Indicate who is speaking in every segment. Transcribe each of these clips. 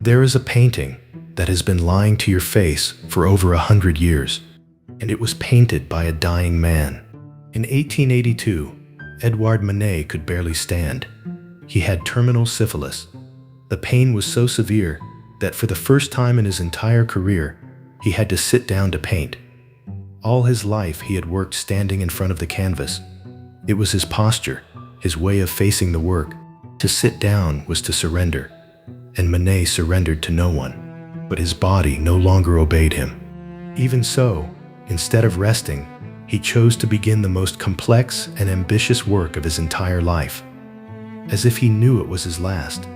Speaker 1: There is a painting that has been lying to your face for over 100 years, and it was painted by a dying man. In 1882, Édouard Manet could barely stand. He had terminal syphilis. The pain was so severe that for the first time in his entire career, he had to sit down to paint. All his life he had worked standing in front of the canvas. It was his posture, his way of facing the work. To sit down was to surrender, and Manet surrendered to no one. But his body no longer obeyed him. Even so, instead of resting, he chose to begin the most complex and ambitious work of his entire life. As if he knew it was his last.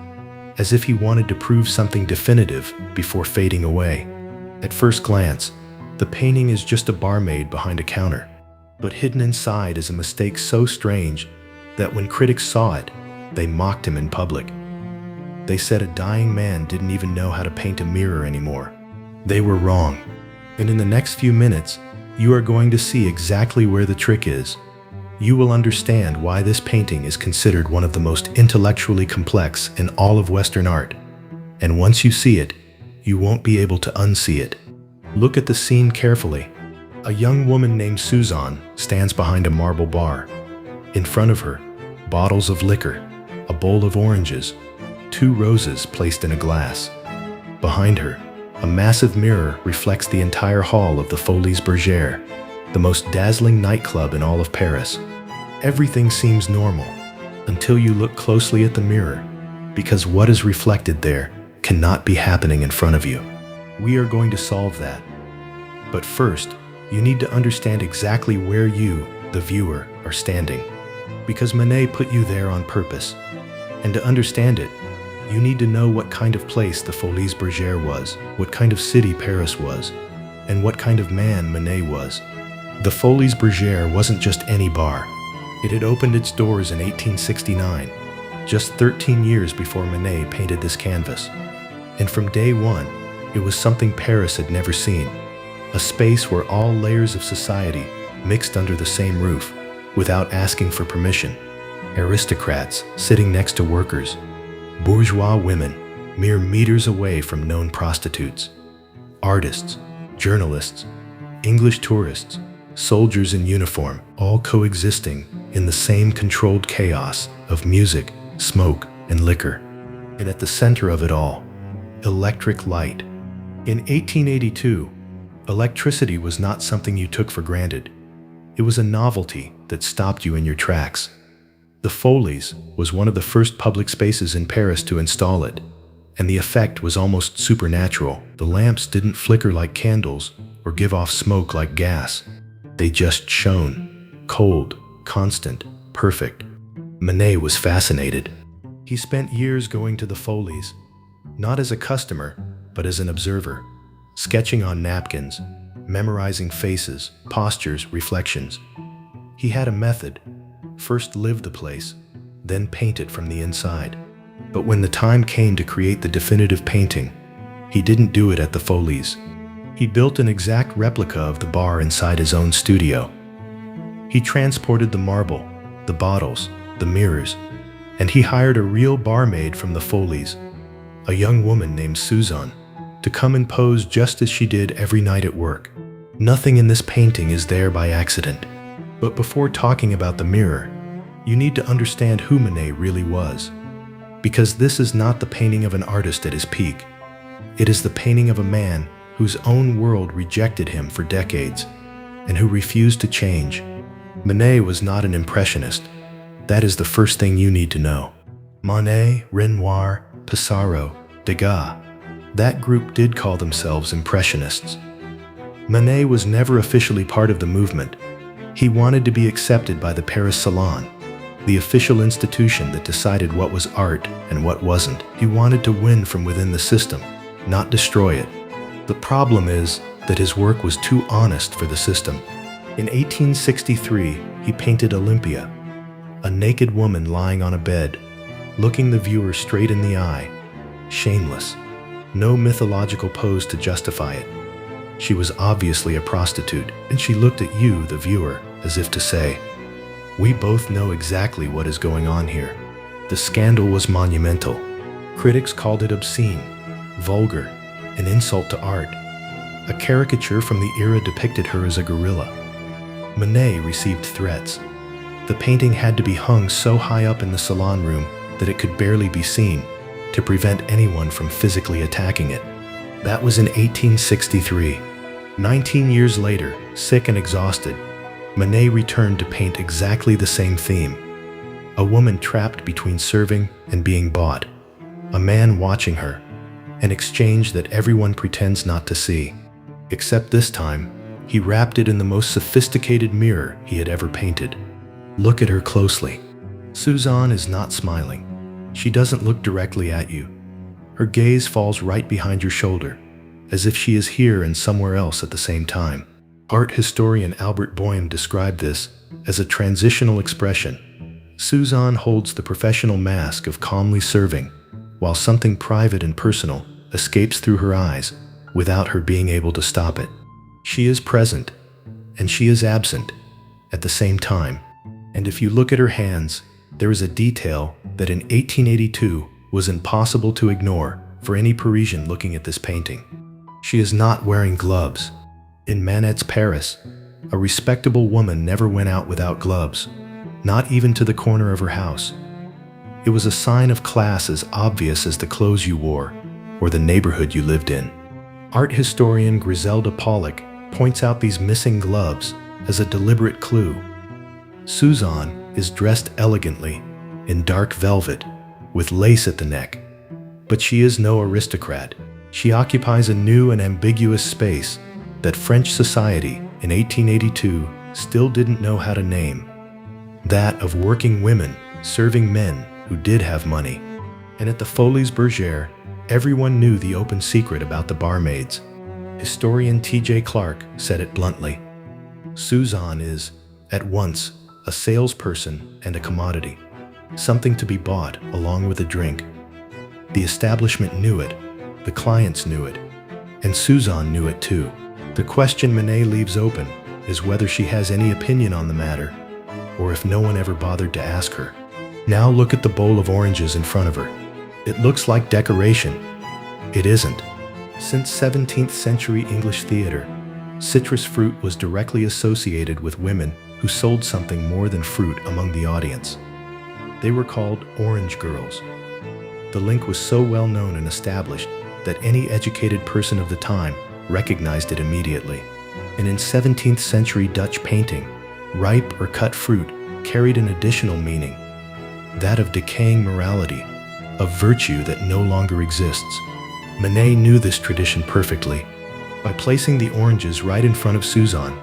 Speaker 1: As if he wanted to prove something definitive before fading away. At first glance, the painting is just a barmaid behind a counter. But hidden inside is a mistake so strange that when critics saw it, they mocked him in public. They said a dying man didn't even know how to paint a mirror anymore. They were wrong. And in the next few minutes, you are going to see exactly where the trick is. You will understand why this painting is considered one of the most intellectually complex in all of Western art. And once you see it, you won't be able to unsee it. Look at the scene carefully. A young woman named Suzanne stands behind a marble bar. In front of her, bottles of liquor, a bowl of oranges, 2 roses placed in a glass. Behind her, a massive mirror reflects the entire hall of the Folies-Bergere, the most dazzling nightclub in all of Paris. Everything seems normal until you look closely at the mirror, because what is reflected there cannot be happening in front of you. We are going to solve that. But first, you need to understand exactly where you, the viewer, are standing, because Manet put you there on purpose. And to understand it, you need to know what kind of place the Folies-Bergere was, what kind of city Paris was, and what kind of man Manet was. The Folies-Bergere wasn't just any bar. It had opened its doors in 1869, just 13 years before Manet painted this canvas. And from day one, it was something Paris had never seen. A space where all layers of society mixed under the same roof, without asking for permission. Aristocrats sitting next to workers, bourgeois women mere meters away from known prostitutes, artists, journalists, English tourists, soldiers in uniform, all coexisting in the same controlled chaos of music, smoke, and liquor. And at the center of it all, electric light. In 1882, electricity was not something you took for granted. It was a novelty that stopped you in your tracks. The Folies was one of the first public spaces in Paris to install it, and the effect was almost supernatural. The lamps didn't flicker like candles or give off smoke like gas. They just shone, cold, constant, perfect. Manet was fascinated. He spent years going to the Folies, not as a customer, but as an observer, sketching on napkins, memorizing faces, postures, reflections. He had a method. First live the place, then paint it from the inside. But when the time came to create the definitive painting, he didn't do it at the Folies. He built an exact replica of the bar inside his own studio. He transported the marble, the bottles, the mirrors, and he hired a real barmaid from the Folies, a young woman named Suzanne, to come and pose just as she did every night at work. Nothing in this painting is there by accident. But before talking about the mirror, you need to understand who Manet really was. Because this is not the painting of an artist at his peak. It is the painting of a man whose own world rejected him for decades, and who refused to change. Manet was not an impressionist. That is the first thing you need to know. Monet, Renoir, Pissarro, Degas, that group did call themselves impressionists. Manet was never officially part of the movement. He wanted to be accepted by the Paris Salon, the official institution that decided what was art and what wasn't. He wanted to win from within the system, not destroy it. The problem is that his work was too honest for the system. In 1863, he painted Olympia, a naked woman lying on a bed, looking the viewer straight in the eye, shameless. No mythological pose to justify it. She was obviously a prostitute, and she looked at you, the viewer, as if to say, "We both know exactly what is going on here." The scandal was monumental. Critics called it obscene. vulgar, an insult to art. A caricature from the era depicted her as a gorilla. Manet received threats. The painting had to be hung so high up in the salon room that it could barely be seen, to prevent anyone from physically attacking it. That was in 1863. 19 years later, sick and exhausted, Manet returned to paint exactly the same theme. A woman trapped between serving and being bought. A man watching her. An exchange that everyone pretends not to see. Except this time, he wrapped it in the most sophisticated mirror he had ever painted. Look at her closely. Suzanne is not smiling. She doesn't look directly at you. Her gaze falls right behind your shoulder, as if she is here and somewhere else at the same time. Art historian Albert Boehm described this as a transitional expression. Suzanne holds the professional mask of calmly serving, while something private and personal escapes through her eyes without her being able to stop it. She is present, and she is absent at the same time. And if you look at her hands, there is a detail that in 1882 was impossible to ignore for any Parisian looking at this painting. She is not wearing gloves. In Manet's Paris, a respectable woman never went out without gloves, not even to the corner of her house. It was a sign of class as obvious as the clothes you wore or the neighborhood you lived in. Art historian Griselda Pollock points out these missing gloves as a deliberate clue. Suzanne is dressed elegantly in dark velvet with lace at the neck, but she is no aristocrat. She occupies a new and ambiguous space that French society in 1882 still didn't know how to name. That of working women serving men who did have money. And at the Folies-Bergere, everyone knew the open secret about the barmaids. Historian T.J. Clark said it bluntly. Suzanne is, at once, a salesperson and a commodity, something to be bought along with a drink. The establishment knew it, the clients knew it, and Suzanne knew it too. The question Manet leaves open is whether she has any opinion on the matter, or if no one ever bothered to ask her. Now look at the bowl of oranges in front of her. It looks like decoration. It isn't. Since 17th century English theater, citrus fruit was directly associated with women who sold something more than fruit among the audience. They were called orange girls. The link was so well known and established that any educated person of the time recognized it immediately. And in 17th century Dutch painting, ripe or cut fruit carried an additional meaning, that of decaying morality, of virtue that no longer exists. Manet knew this tradition perfectly. By placing the oranges right in front of Suzanne,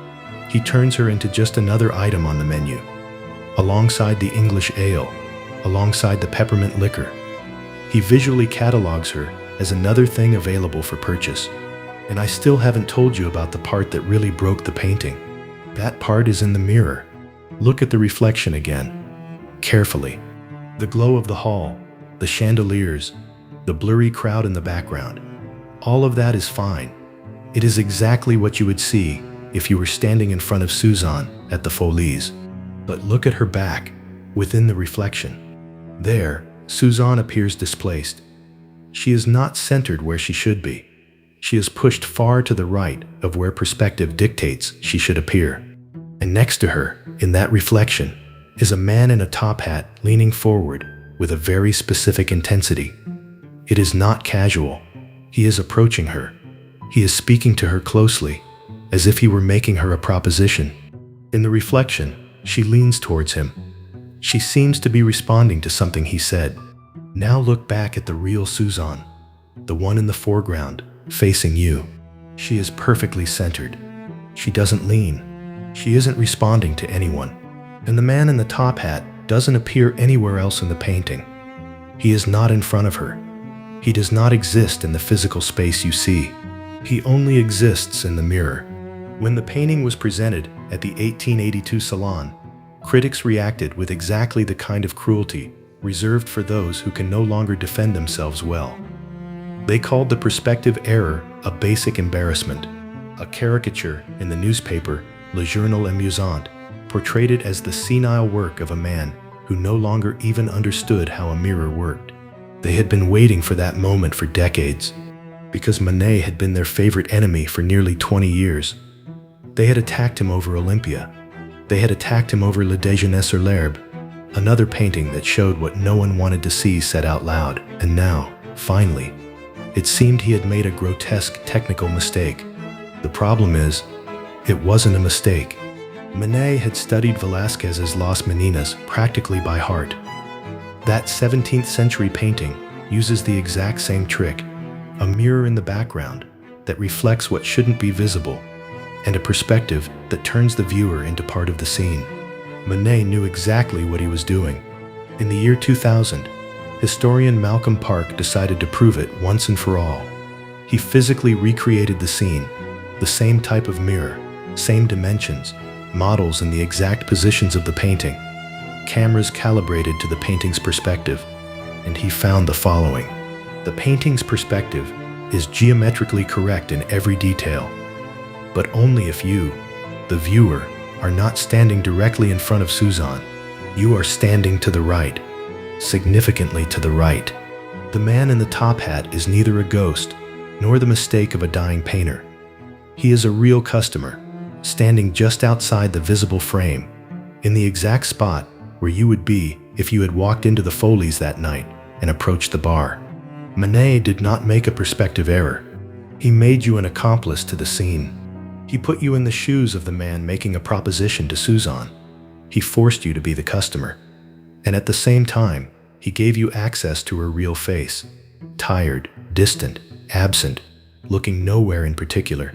Speaker 1: he turns her into just another item on the menu, alongside the English ale, alongside the peppermint liquor. He visually catalogs her as another thing available for purchase. And I still haven't told you about the part that really broke the painting. That part is in the mirror. Look at the reflection again, carefully. The glow of the hall, the chandeliers, the blurry crowd in the background. All of that is fine. It is exactly what you would see if you were standing in front of Suzanne at the Folies. But look at her back, within the reflection. There, Suzanne appears displaced. She is not centered where she should be. She is pushed far to the right of where perspective dictates she should appear. And next to her, in that reflection, is a man in a top hat leaning forward with a very specific intensity. It is not casual. He is approaching her. He is speaking to her closely, as if he were making her a proposition. In the reflection, she leans towards him. She seems to be responding to something he said. Now look back at the real Suzanne, the one in the foreground, facing you. She is perfectly centered. She doesn't lean. She isn't responding to anyone. And the man in the top hat doesn't appear anywhere else in the painting. He is not in front of her. He does not exist in the physical space you see. He only exists in the mirror. When the painting was presented at the 1882 Salon, critics reacted with exactly the kind of cruelty reserved for those who can no longer defend themselves well. They called the perspective error a basic embarrassment. A caricature in the newspaper Le Journal Amusant portrayed it as the senile work of a man who no longer even understood how a mirror worked. They had been waiting for that moment for decades. because Manet had been their favorite enemy for nearly 20 years. They had attacked him over Olympia. They had attacked him over Le Déjeuner sur l'herbe, another painting that showed what no one wanted to see said out loud. And now, finally, it seemed he had made a grotesque technical mistake. The problem is, it wasn't a mistake. Manet had studied Velázquez's Las Meninas practically by heart. That 17th century painting uses the exact same trick, a mirror in the background that reflects what shouldn't be visible, and a perspective that turns the viewer into part of the scene. Manet knew exactly what he was doing. In the year 2000, historian Malcolm Park decided to prove it once and for all. He physically recreated the scene, the same type of mirror, same dimensions, models in the exact positions of the painting, cameras calibrated to the painting's perspective, and he found the following. The painting's perspective is geometrically correct in every detail, but only if you, the viewer, are not standing directly in front of Suzanne. You are standing to the right, significantly to the right. The man in the top hat is neither a ghost nor the mistake of a dying painter. He is a real customer, standing just outside the visible frame, in the exact spot where you would be if you had walked into the Folies that night and approached the bar. Manet did not make a perspective error. He made you an accomplice to the scene. He put you in the shoes of the man making a proposition to Suzanne. He forced you to be the customer. And at the same time, he gave you access to her real face, tired, distant, absent, looking nowhere in particular.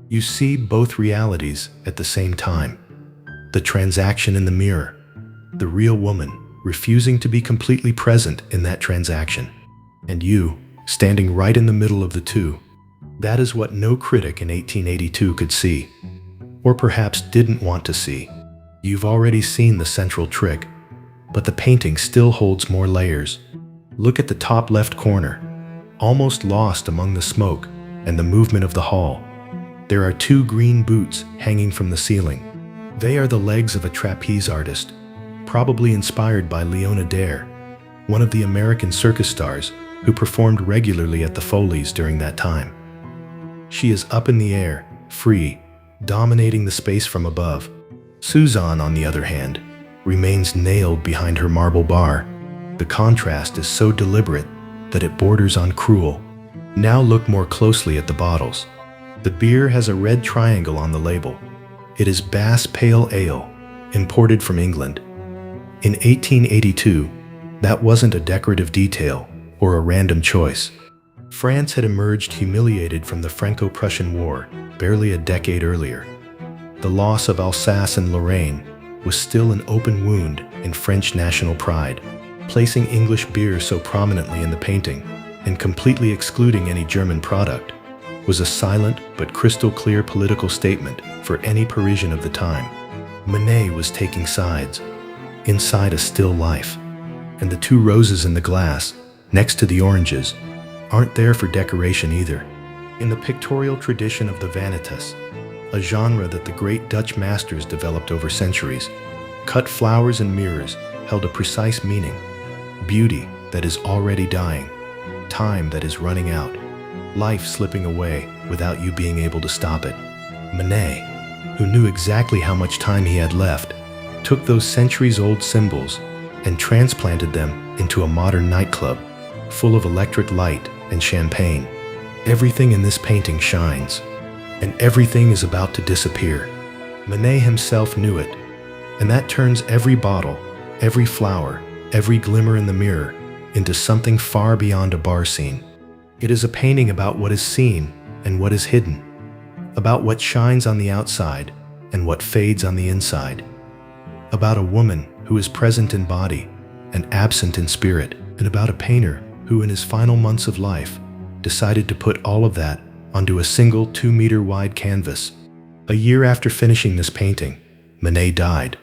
Speaker 1: You see both realities at the same time. The transaction in the mirror, the real woman refusing to be completely present in that transaction, and you standing right in the middle of the two. That is what no critic in 1882 could see, or perhaps didn't want to see. You've already seen the central trick, but the painting still holds more layers. Look at the top left corner, almost lost among the smoke and the movement of the hall. There are two green boots hanging from the ceiling. They are the legs of a trapeze artist, probably inspired by Leona Dare, one of the American circus stars who performed regularly at the Folies during that time. She is up in the air, free, dominating the space from above. Suzanne, on the other hand, remains nailed behind her marble bar. The contrast is so deliberate that it borders on cruel. Now look more closely at the bottles. The beer has a red triangle on the label. It is Bass Pale Ale, imported from England. In 1882, that wasn't a decorative detail or a random choice. France had emerged humiliated from the Franco-Prussian War barely a decade earlier. The loss of Alsace and Lorraine was still an open wound in French national pride. Placing English beer so prominently in the painting and completely excluding any German product was a silent but crystal clear political statement for any Parisian of the time. Manet was taking sides inside a still life, and the two roses in the glass next to the oranges aren't there for decoration either. In the pictorial tradition of the vanitas, a genre that the great Dutch masters developed over centuries, cut flowers and mirrors held a precise meaning: beauty that is already dying, time that is running out, life slipping away without you being able to stop it. Manet, who knew exactly how much time he had left, took those centuries-old symbols and transplanted them into a modern nightclub full of electric light and champagne. Everything in this painting shines, and everything is about to disappear. Manet himself knew it, and that turns every bottle, every flower, every glimmer in the mirror into something far beyond a bar scene. It is a painting about what is seen and what is hidden, about what shines on the outside and what fades on the inside, about a woman who is present in body and absent in spirit, and about a painter who in his final months of life decided to put all of that onto a single 2-meter wide canvas. A year after finishing this painting, Manet died.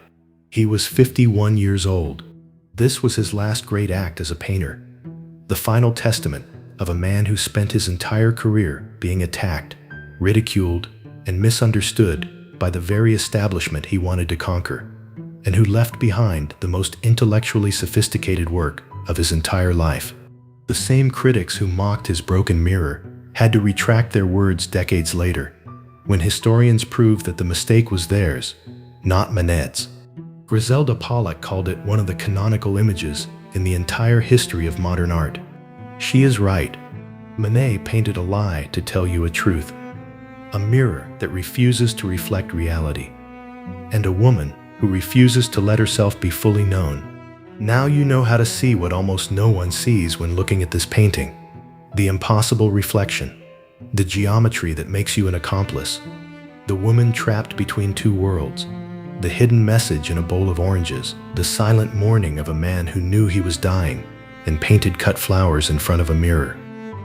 Speaker 1: He was 51 years old. This was his last great act as a painter, the final testament of a man who spent his entire career being attacked, ridiculed, and misunderstood by the very establishment he wanted to conquer, and who left behind the most intellectually sophisticated work of his entire life. The same critics who mocked his broken mirror had to retract their words decades later, when historians proved that the mistake was theirs, not Manet's. Griselda Pollock called it one of the canonical images in the entire history of modern art. She is right. Manet painted a lie to tell you a truth, a mirror that refuses to reflect reality, and a woman who refuses to let herself be fully known. Now you know how to see what almost no one sees when looking at this painting: the impossible reflection, the geometry that makes you an accomplice, the woman trapped between two worlds, the hidden message in a bowl of oranges, the silent mourning of a man who knew he was dying and painted cut flowers in front of a mirror.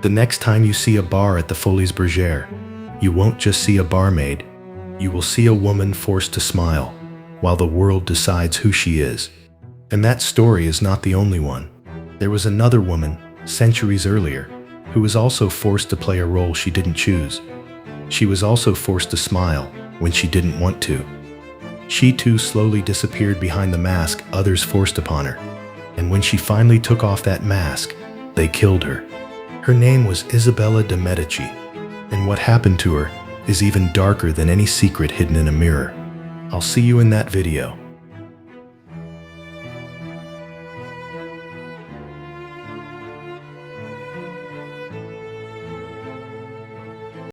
Speaker 1: The next time you see a bar at the Folies-Bergere, you won't just see a barmaid, you will see a woman forced to smile while the world decides who she is. And that story is not the only one. There was another woman, centuries earlier, who was also forced to play a role she didn't choose. She was also forced to smile when she didn't want to. She too slowly disappeared behind the mask others forced upon her. And when she finally took off that mask, they killed her. Her name was Isabella de Medici, and what happened to her is even darker than any secret hidden in a mirror. I'll see you in that video.